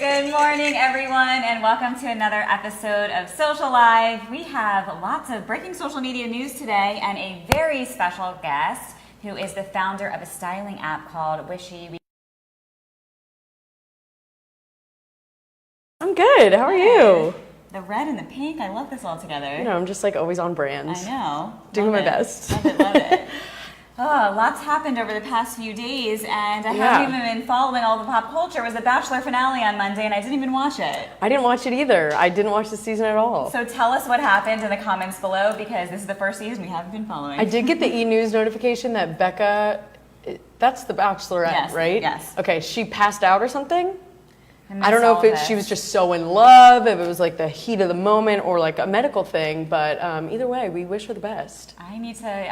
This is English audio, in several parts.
Good morning, everyone, and welcome to another episode of Social Live. We have lots of breaking social media news today and a very special guest who is the founder of a styling app called WISHI. I'm good. How are you? The red and the pink, I love this all together. You know, I'm just like always on brand. I know. Doing my best. Love it, love it. Oh, lots happened over the past few days, and I haven't even been following all the pop culture. It was the Bachelor finale on Monday, and I didn't even watch it. I didn't watch it either. I didn't watch the season at all. So tell us what happened in the comments below, because this is the first season we haven't been following. I did get the e-news notification that Becca, that's the Bachelorette, right? Yes. Okay, she passed out or something? I don't know if she was just so in love, if it was like the heat of the moment or like a medical thing, but either way, we wish her the best. I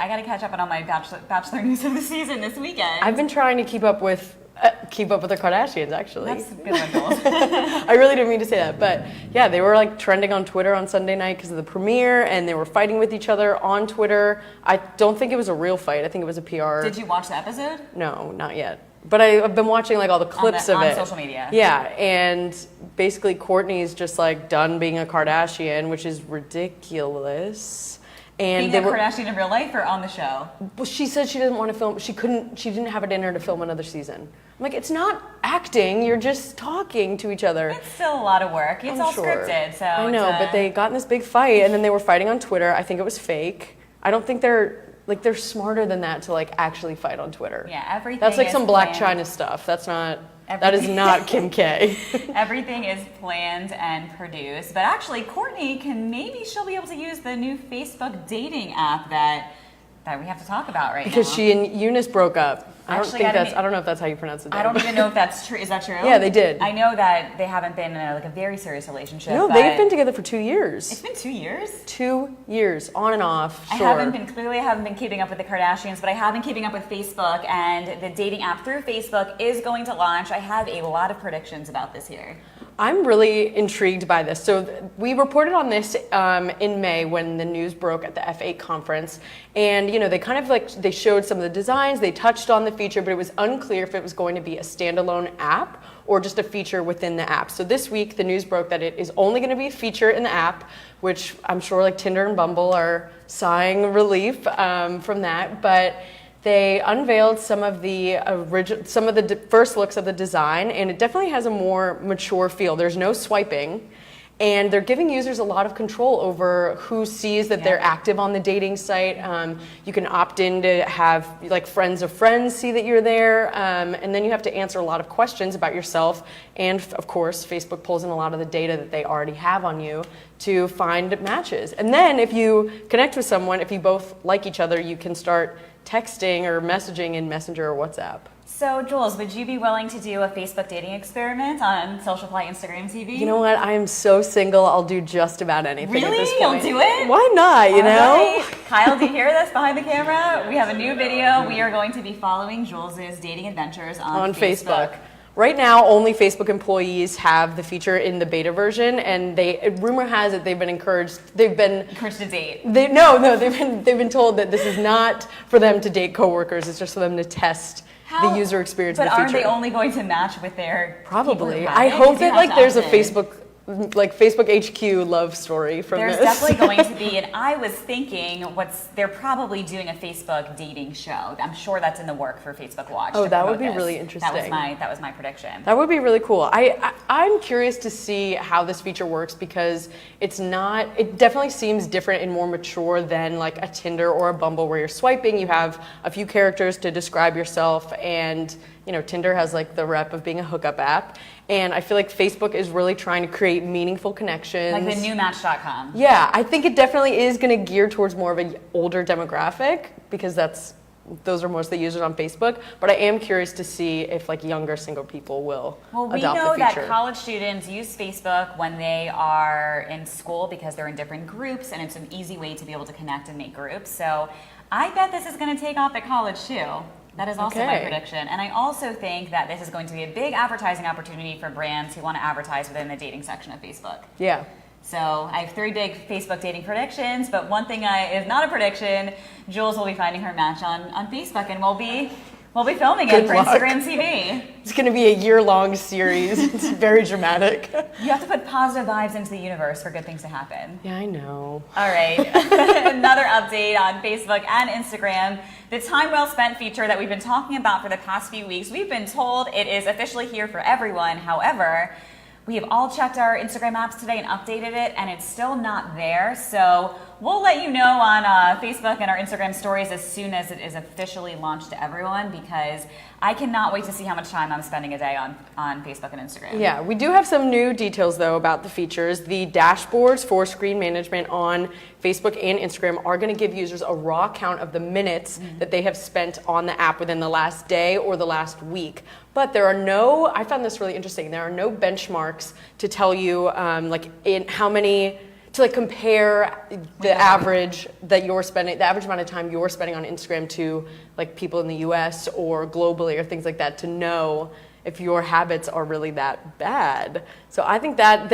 gotta catch up on all my Bachelor news of the season this weekend. I've been trying to keep up with the Kardashians, actually. That's a good one, Jules. I really didn't mean to say that, but yeah, they were like trending on Twitter on Sunday night because of the premiere, and they were fighting with each other on Twitter. I don't think it was a real fight. I think it was a PR. Did you watch the episode? No, not yet. But I've been watching like all the clips of it. On social media. Yeah, and basically Kourtney's just like done being a Kardashian, which is ridiculous. And being a Kardashian in real life or on the show? Well, she said she didn't want to film. She didn't have it in her to film another season. I'm like, it's not acting. You're just talking to each other. It's still a lot of work. It's all scripted. So I know, but they got in this big fight, and then they were fighting on Twitter. I think it was fake. I don't think they're smarter than that to like actually fight on Twitter. Yeah, everything. That's like some Black planned. China stuff. That is not Kim K. Everything is planned and produced. But actually, Kourtney she'll be able to use the new Facebook dating app that we have to talk about right now. Because she and Eunice broke up. I don't know if that's how you pronounce it. I don't even know if that's true. Is that true? Yeah, they did. I know that they haven't been in a very serious relationship. No, they've been together for 2 years. It's been 2 years? 2 years, on and off, sure. I haven't been keeping up with the Kardashians, but I have been keeping up with Facebook, and the dating app through Facebook is going to launch. I have a lot of predictions about this here. I'm really intrigued by this. So we reported on this in May when the news broke at the F8 conference, and they showed some of the designs, they touched on the feature, but it was unclear if it was going to be a standalone app or just a feature within the app. So this week the news broke that it is only going to be a feature in the app, which I'm sure like Tinder and Bumble are sighing relief from that, but they unveiled some of the first looks of the design, and it definitely has a more mature feel. There's no swiping, and they're giving users a lot of control over who sees that they're active on the dating site. You can opt in to have like friends of friends see that you're there, and then you have to answer a lot of questions about yourself. And of course, Facebook pulls in a lot of the data that they already have on you to find matches. And then if you connect with someone, if you both like each other, you can start texting or messaging in Messenger or WhatsApp. So, Jules, would you be willing to do a Facebook dating experiment on SocialFly Instagram TV? You know what? I am so single, I'll do just about anything at this point. You'll do it? Why not, you know? Right. Kyle, do you hear this behind the camera? We have a new video. We are going to be following Jules's dating adventures on Facebook. Right now, only Facebook employees have the feature in the beta version, and rumor has it they've been encouraged to date. They've been told that this is not for them to date coworkers. It's just for them to test the user experience of the feature. But aren't they only going to match with their Probably. I hope that there's a Facebook HQ love story from this. There's definitely going to be, and I was thinking they're probably doing a Facebook dating show. I'm sure that's in the work for Facebook Watch. Oh, that would be really interesting. That was my prediction. That would be really cool. I'm curious to see how this feature works, because it definitely seems different and more mature than like a Tinder or a Bumble where you're swiping, you have a few characters to describe yourself, and Tinder has like the rep of being a hookup app. And I feel like Facebook is really trying to create meaningful connections. Like the new Match.com. Yeah, I think it definitely is going to gear towards more of an older demographic, because those are most of the users on Facebook. But I am curious to see if like younger single people will adopt the feature. Well, we know that college students use Facebook when they are in school because they're in different groups, and it's an easy way to be able to connect and make groups. So I bet this is going to take off at college too. That is also my prediction. And I also think that this is going to be a big advertising opportunity for brands who want to advertise within the dating section of Facebook. Yeah. So I have 3 big Facebook dating predictions, but one thing is not a prediction. Jules will be finding her match on Facebook, and we'll We'll be filming Good it for luck. Instagram TV. It's going to be a year-long series. It's very dramatic. You have to put positive vibes into the universe for good things to happen. Yeah, I know. All right, another update on Facebook and Instagram. The Time Well Spent feature that we've been talking about for the past few weeks, we've been told it is officially here for everyone. However, we have all checked our Instagram apps today and updated it, and it's still not there. So we'll let you know on Facebook and our Instagram stories as soon as it is officially launched to everyone, because I cannot wait to see how much time I'm spending a day on Facebook and Instagram. Yeah, we do have some new details though about the features. The dashboards for screen management on Facebook and Instagram are going to give users a raw count of the minutes that they have spent on the app within the last day or the last week. But there are no, I found this really interesting, there are no benchmarks to tell you like in how many, to like compare the average that you're spending, the average amount of time you're spending on Instagram to like people in the US or globally or things like that, to know if your habits are really that bad. So I think that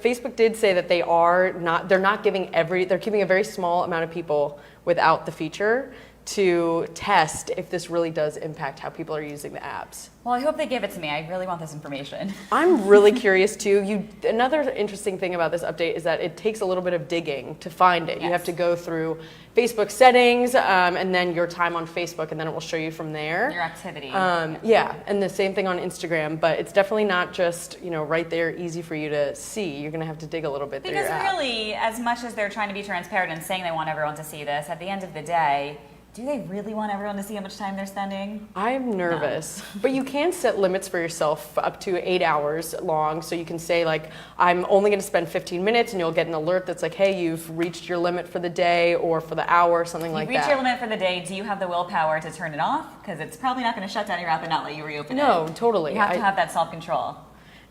Facebook did say that they're not giving they're keeping a very small amount of people without the feature to test if this really does impact how people are using the apps. Well, I hope they give it to me. I really want this information. I'm really curious too. Another interesting thing about this update is that it takes a little bit of digging to find it. Yes. You have to go through Facebook settings and then your time on Facebook, and then it will show you from there. Your activity. Yeah, and the same thing on Instagram, but it's definitely not just, right there, easy for you to see. You're gonna have to dig a little bit through your Because app. really, as much as they're trying to be transparent and saying they want everyone to see this, at the end of the day, do they really want everyone to see how much time they're spending? I'm nervous, but you can set limits for yourself up to 8 hours long. So you can say like, I'm only going to spend 15 minutes, and you'll get an alert that's like, hey, you've reached your limit for the day or for the hour, something like that. You reach your limit for the day. Do you have the willpower to turn it off? Because it's probably not going to shut down your app and not let you reopen it. No, totally. You have to have that self-control.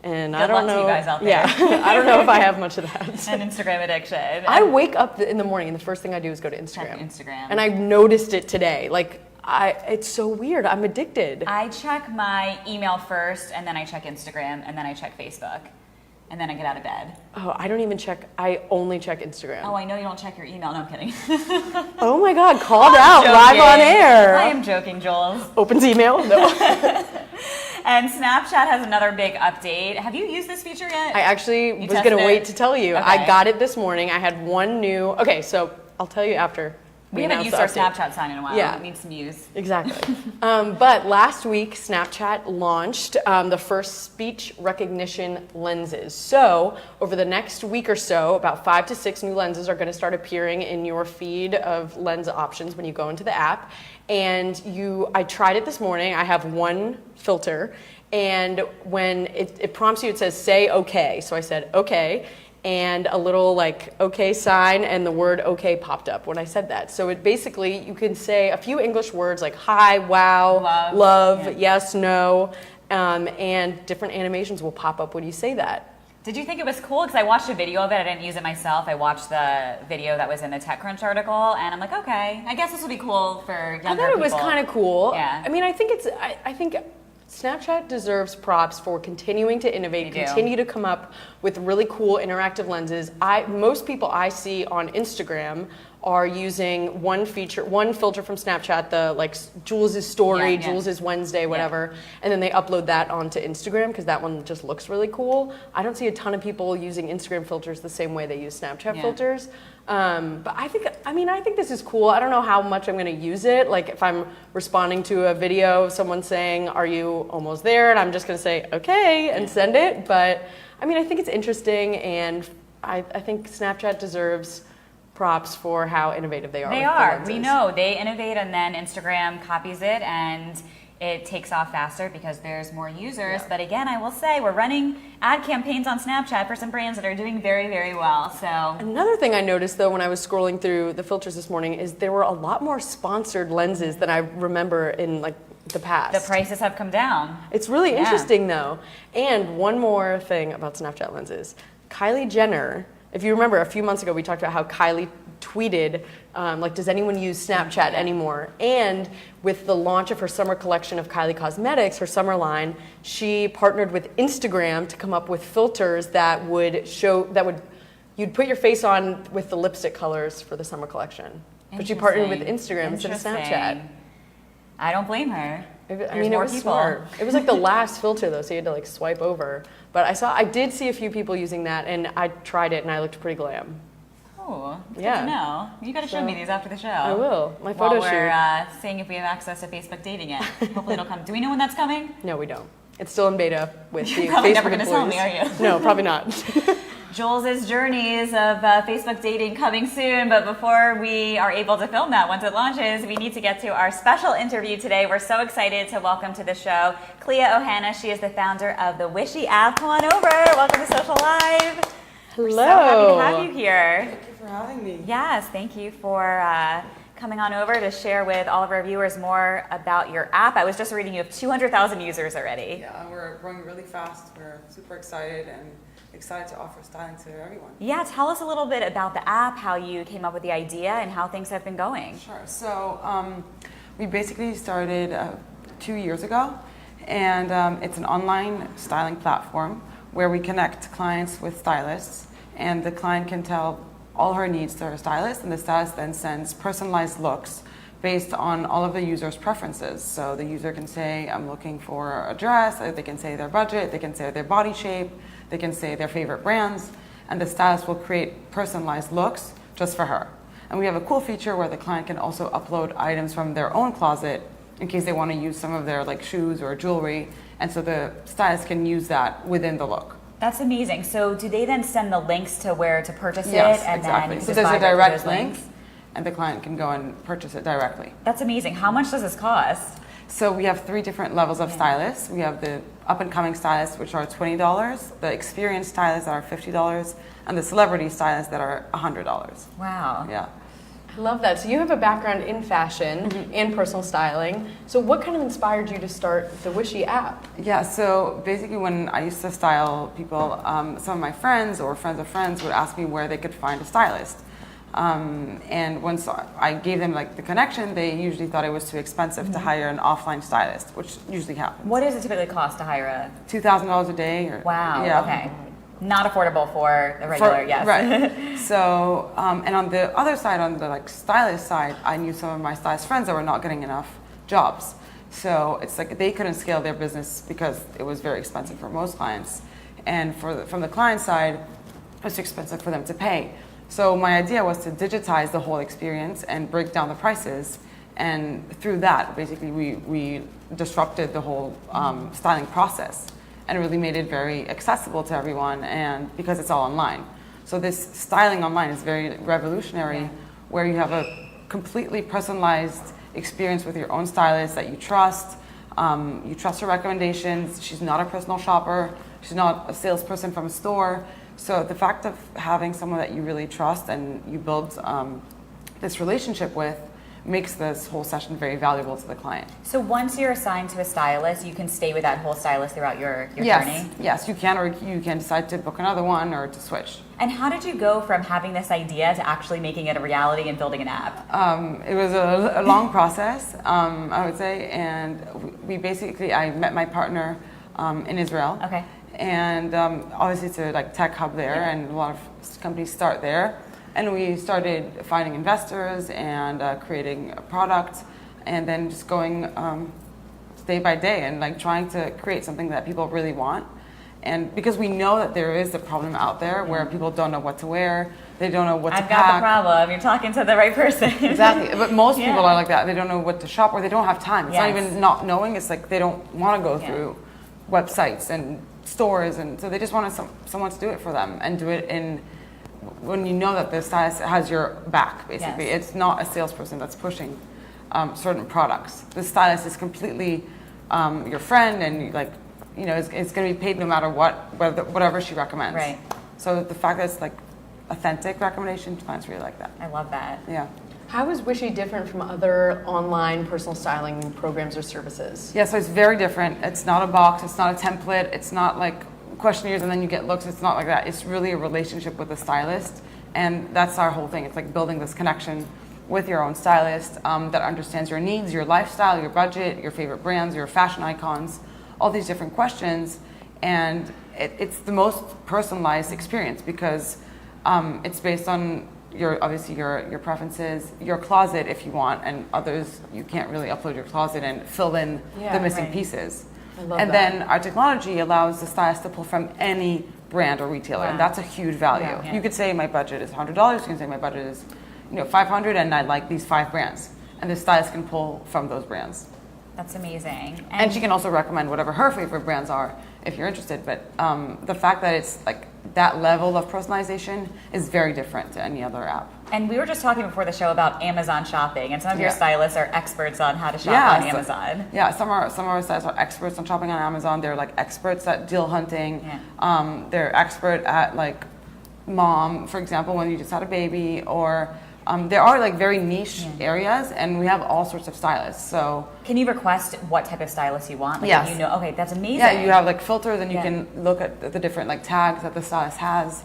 And Good I don't luck know. to you guys out there. Yeah, I don't know if I have much of that. And Instagram addiction. I wake up in the morning, and the first thing I do is go to Instagram. Check Instagram. And I've noticed it today. Like, it's so weird. I'm addicted. I check my email first, and then I check Instagram, and then I check Facebook. And then I get out of bed. Oh, I don't even check. I only check Instagram. Oh, I know you don't check your email. No, I'm kidding. Oh my God, called out live on air. I am joking, Jules. Opens email? No. And Snapchat has another big update. Have you used this feature yet? I actually was tested going to it? wait to tell you. Okay. I got it this morning. I had one new. Okay, so I'll tell you after. We haven't used announce our the update. Snapchat sign in a while. Yeah. It needs some use. Exactly. But last week, Snapchat launched the first speech recognition lenses. So over the next week or so, about 5 to 6 new lenses are going to start appearing in your feed of lens options when you go into the app. And I tried it this morning. I have one filter. And when it prompts you, it says, say okay. So I said, okay. And a little like okay sign and the word okay popped up when I said that. So it basically, you can say a few English words like hi, wow, love, yes, no, and different animations will pop up when you say that. Did you think it was cool? Because I watched a video of it. I didn't use it myself. I watched the video that was in the TechCrunch article, and I'm like, okay, I guess this will be cool for younger people. I thought it was kind of cool. Yeah. I mean, I think Snapchat deserves props for continuing to innovate, continue to come up with really cool interactive lenses. Most people I see on Instagram are using one filter from Snapchat, the like Jules' story, Jules' Wednesday, whatever, and then they upload that onto Instagram because that one just looks really cool. I don't see a ton of people using Instagram filters the same way they use Snapchat filters. But I think this is cool. I don't know how much I'm going to use it. Like if I'm responding to a video of someone saying, are you almost there? And I'm just going to say, okay, and send it. But I mean, I think it's interesting, and I think Snapchat deserves props for how innovative they are. They are. We know they innovate, and then Instagram copies it, and it takes off faster because there's more users. But again, I will say we're running ad campaigns on Snapchat for some brands that are doing very, very well. So another thing I noticed though when I was scrolling through the filters this morning is there were a lot more sponsored lenses than I remember in like the past. the prices have come down. It's really interesting though. And one more thing about Snapchat lenses. Kylie Jenner, if you remember a few months ago we talked about how Kylie tweeted like, does anyone use Snapchat anymore? And with the launch of her summer collection of Kylie Cosmetics, her summer line, she partnered with Instagram to come up with filters that would you'd put your face on with the lipstick colors for the summer collection. But she partnered with Instagram instead of Snapchat. I don't blame her. It more was people. smart. It was like the last filter though, so you had to like swipe over. But I did see a few people using that, and I tried it, and I looked pretty glam. Oh, good Yeah. to know. You got to show me these after the show. I will. My While photo we're shoot. seeing if we have access to Facebook dating yet. Hopefully it'll come. Do we know when that's coming? No, we don't. It's still in beta with the You're probably Facebook never going to tell me, employees. are you? No, probably not. Joel's journeys of Facebook dating coming soon, but before we are able to film that once it launches, we need to get to our special interview today. We're so excited to welcome to the show Clea Ohana. She is the founder of the WISHI app. Come on over. Welcome to SocialLIVE. Hello. We're so happy to have you here. Thank you for having me. Yes, thank you for coming on over to share with all of our viewers more about your app. I was just reading you have 200,000 users already. Yeah, we're growing really fast. We're super excited and excited to offer styling to everyone. Yeah, tell us a little bit about the app, how you came up with the idea, and how things have been going. Sure. So we basically started 2 years ago, and it's an online styling platform where we connect clients with stylists, and the client can tell all her needs to her stylist, and the stylist then sends personalized looks based on all of the user's preferences. So the user can say, I'm looking for a dress, or they can say their budget, they can say their body shape, they can say their favorite brands, and the stylist will create personalized looks just for her. And we have a cool feature where the client can also upload items from their own closet in case they want to use some of their like shoes or jewelry, and so the stylist can use that within the look. That's amazing. So do they then send the links to where to purchase Yes, it? And exactly. then you So just there's buy a right through direct those link, links? and the client can go and purchase it directly. That's amazing. How much does this cost? So we have 3 different levels of stylists. We have the up-and-coming stylists, which are $20, the experienced stylists that are $50, and the celebrity stylists that are $100. Wow. Yeah. I love that. So you have a background in fashion and personal styling. So what kind of inspired you to start the WISHI app? Yeah, so basically when I used to style people, some of my friends or friends of friends would ask me where they could find a stylist. And once I gave them like the connection, they usually thought it was too expensive to hire an offline stylist, which usually happens. What does it typically cost to hire a... $2,000 a day? Or, Wow, yeah. okay. Not affordable for the regular, yes. Right. So, and on the other side, on the like stylist side, I knew some of my stylist friends that were not getting enough jobs. So it's like they couldn't scale their business because it was very expensive for most clients. And from the client side, it was too expensive for them to pay. So my idea was to digitize the whole experience and break down the prices. And through that, basically, we disrupted the whole styling process and really made it very accessible to everyone, and because it's all online. So this styling online is very revolutionary, where you have a completely personalized experience with your own stylist that you trust. You trust her recommendations. She's not a personal shopper. She's not a salesperson from a store. So the fact of having someone that you really trust and you build this relationship with makes this whole session very valuable to the client. So once you're assigned to a stylist, you can stay with that whole stylist throughout your Yes, journey? yes, you can, or you can decide to book another one or to switch. And how did you go from having this idea to actually making it a reality and building an app? It was a long process, I would say, and I met my partner in Israel. Okay. And obviously it's a like tech hub there, and a lot of companies start there. And we started finding investors and creating a product, and then just going day by day and like trying to create something that people really want. And because we know that there is a problem out there where people don't know what to wear, they don't know what to I've pack. got the problem. You're talking to the right person. Exactly, but most Yeah. people are like that. They don't know what to shop, or they don't have time. It's not Yes. even not knowing. It's like they don't want to go Yeah. through websites and stores, and so they just want someone to do it for them and do it in when you know that the stylist has your back. Basically, Yes. it's not a salesperson that's pushing certain products. The stylist is completely your friend, and like it's going to be paid no matter whatever she recommends. Right. So the fact that it's like authentic recommendations, clients really like that. I love that. Yeah. How is WISHI different from other online personal styling programs or services? Yeah, so it's very different. It's not a box, it's not a template, it's not like questionnaires and then you get looks. It's not like that. It's really a relationship with the stylist, and that's our whole thing. It's like building this connection with your own stylist that understands your needs, your lifestyle, your budget, your favorite brands, your fashion icons, all these different questions. And it's the most personalized experience because it's based on obviously your preferences, your closet if you want, and others you can't really upload your closet and fill in the missing pieces. I love and that. then our technology allows the stylist to pull from any brand or retailer, and that's a huge value. Yeah. You could say my budget is $100. You can say my budget is, $500, and I like these 5 brands, and the stylist can pull from those brands. That's amazing. And she can also recommend whatever her favorite brands are if you're interested. But the fact that it's like that level of personalization is very different to any other app. And we were just talking before the show about Amazon shopping, and some of your stylists are experts on how to shop on Amazon. Some of our stylists are experts on shopping on Amazon. They're like experts at deal hunting. Yeah. They're expert at like mom, for example, when you just had a baby, or there are like very niche areas, and we have all sorts of stylists. So can you request what type of stylist you want? Like, yes. You know, okay, that's amazing. Yeah, you have like filters, and you can look at the different like tags that the stylist has.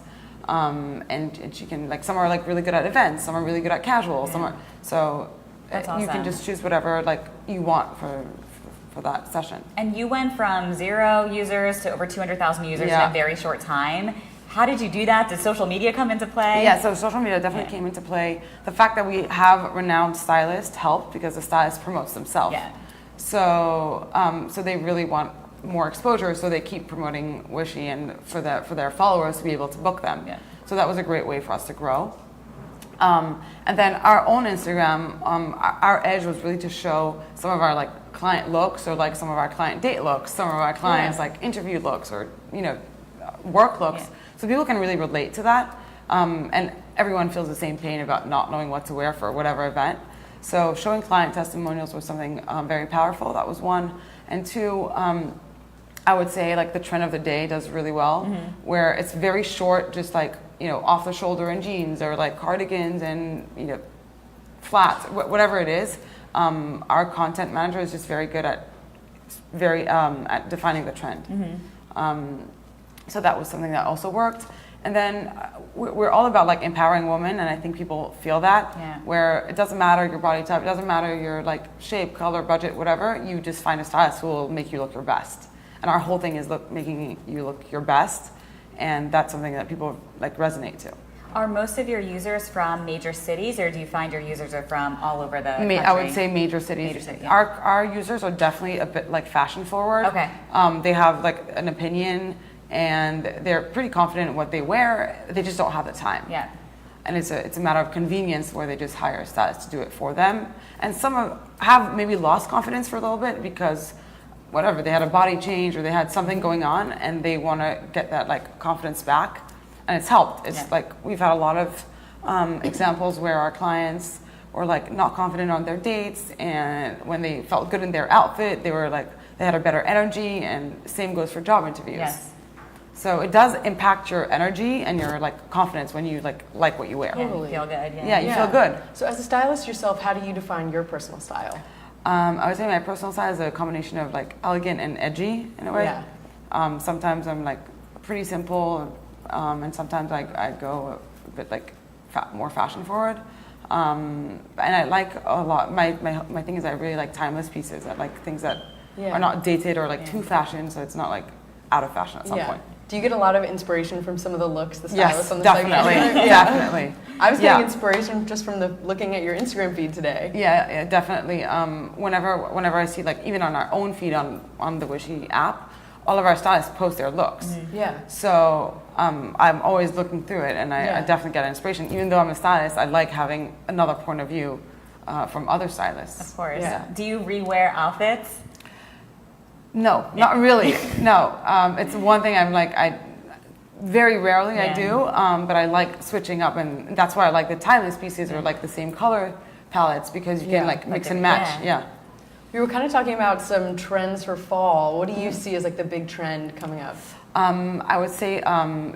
And she can, like, some are like really good at events, some are really good at casual, some are, so that's awesome. You can just choose whatever like you want for that session. And you went from 0 users to over 200,000 users in a very short time. How did you do that? Did social media come into play? Yeah, so social media definitely came into play. The fact that we have renowned stylists helped because the stylist promotes themselves. Yeah. So so they really want more exposure, so they keep promoting WISHI and for their followers to be able to book them. Yeah. So that was a great way for us to grow. And then our own Instagram, our edge was really to show some of our like client looks, or like some of our client date looks, some of our clients like interview looks, or work looks. So people can really relate to that, and everyone feels the same pain about not knowing what to wear for whatever event. So showing client testimonials was something very powerful. That was one. And two, I would say like the trend of the day does really well, where it's very short, just like off the shoulder and jeans, or like cardigans and flats, whatever it is. Our content manager is just very good at defining the trend. So that was something that also worked. And then we're all about like empowering women, and I think people feel that, where it doesn't matter your body type, it doesn't matter your like shape, color, budget, whatever, you just find a stylist who will make you look your best. And our whole thing is making you look your best, and that's something that people like resonate to. Are most of your users from major cities, or do you find your users are from all over the country? I would say major cities. Major cities, Our users are definitely a bit like fashion forward. Okay. They have like an opinion, and they're pretty confident in what they wear. They just don't have the time. Yeah. And it's a matter of convenience, where they just hire a stylist to do it for them. And some have maybe lost confidence for a little bit because whatever, they had a body change or they had something going on, and they want to get that like confidence back. And it's helped. It's like we've had a lot of examples where our clients were like not confident on their dates, and when they felt good in their outfit, they were like, they had a better energy, and same goes for job interviews. Yes. So it does impact your energy and your like confidence when you like what you wear. Yeah, you feel good. Yeah, you feel good. So as a stylist yourself, how do you define your personal style? I would say my personal style is a combination of like elegant and edgy in a way. Yeah. Sometimes I'm like pretty simple, and sometimes I go a bit like more fashion forward. And I like a lot. My thing is I really like timeless pieces. I like things that are not dated or like too fashion, so it's not like out of fashion at some point. Do you get a lot of inspiration from some of the looks the stylists on the definitely. site? Definitely. I was getting inspiration just from looking at your Instagram feed today. Yeah, definitely. Whenever I see like even on our own feed on the WISHI app, all of our stylists post their looks. Yeah. So I'm always looking through it, and I definitely get inspiration. Even though I'm a stylist, I like having another point of view from other stylists. Of course. Yeah. Do you rewear outfits? No, not really. No, it's one thing I very rarely I do, but I like switching up, and that's why I like the timeless pieces or like the same color palettes, because you can like mix and match. Yeah. We were kind of talking about some trends for fall. What do you see as like the big trend coming up? I would say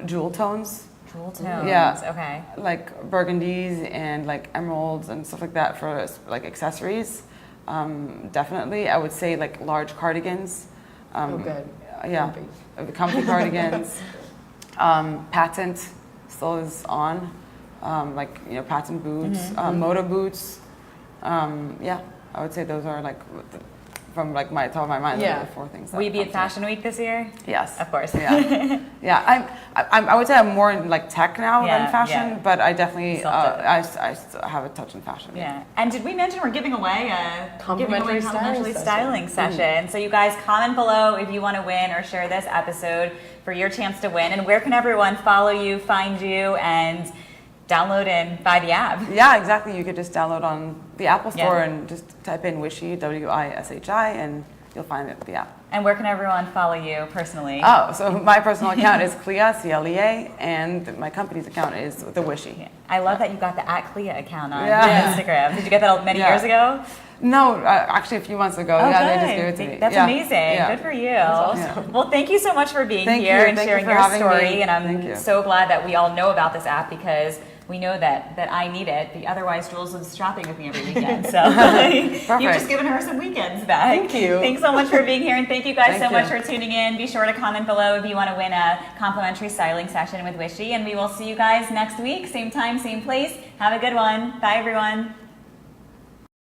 jewel tones. Jewel tones. Yeah. Okay. Like burgundies and like emeralds and stuff like that for like accessories. Definitely. I would say like large cardigans. Oh, good. Yeah. Comfy cardigans. Patent still is on. Like, patent boots, moto boots. Yeah. I would say those are like from like my top of my mind. Those are the 4 things. Will you be at Fashion Week this year? Yes. Of course. Yeah. Yeah. I would say I'm more in like tech now Yeah, than fashion, yeah. but I definitely Still do. I still have a touch in fashion. Yeah. And did we mention we're giving away a Complimentary styling session? So you guys comment below if you want to win or share this episode for your chance to win. And where can everyone follow you, find you, and download and buy the app? Yeah, exactly. You could just download on the Apple Store Yeah. and just type in WISHI, WISHI, and you'll find it, the app. And where can everyone follow you personally? Oh, so my personal account is Clea, CLEA, and my company's account is the WISHI. Yeah. I love that you got the @Clea account on Yeah. Instagram. Did you get that many years ago? No, actually a few months ago. Oh, yeah, good. they just gave it to me. That's Yeah. amazing. Yeah. Good for you. That's awesome. Well, thank you so much for being Thank here you. and Thank you sharing for your having story. me. And Thank I'm you. so glad that we all know about this app because we know that I need it. Otherwise, Jules is shopping with me every weekend. So you've just given her some weekends back. Thank you. Thanks so much for being here. And thank you guys Thank so much you. for tuning in. Be sure to comment below if you want to win a complimentary styling session with WISHI. And we will see you guys next week. Same time, same place. Have a good one. Bye, everyone.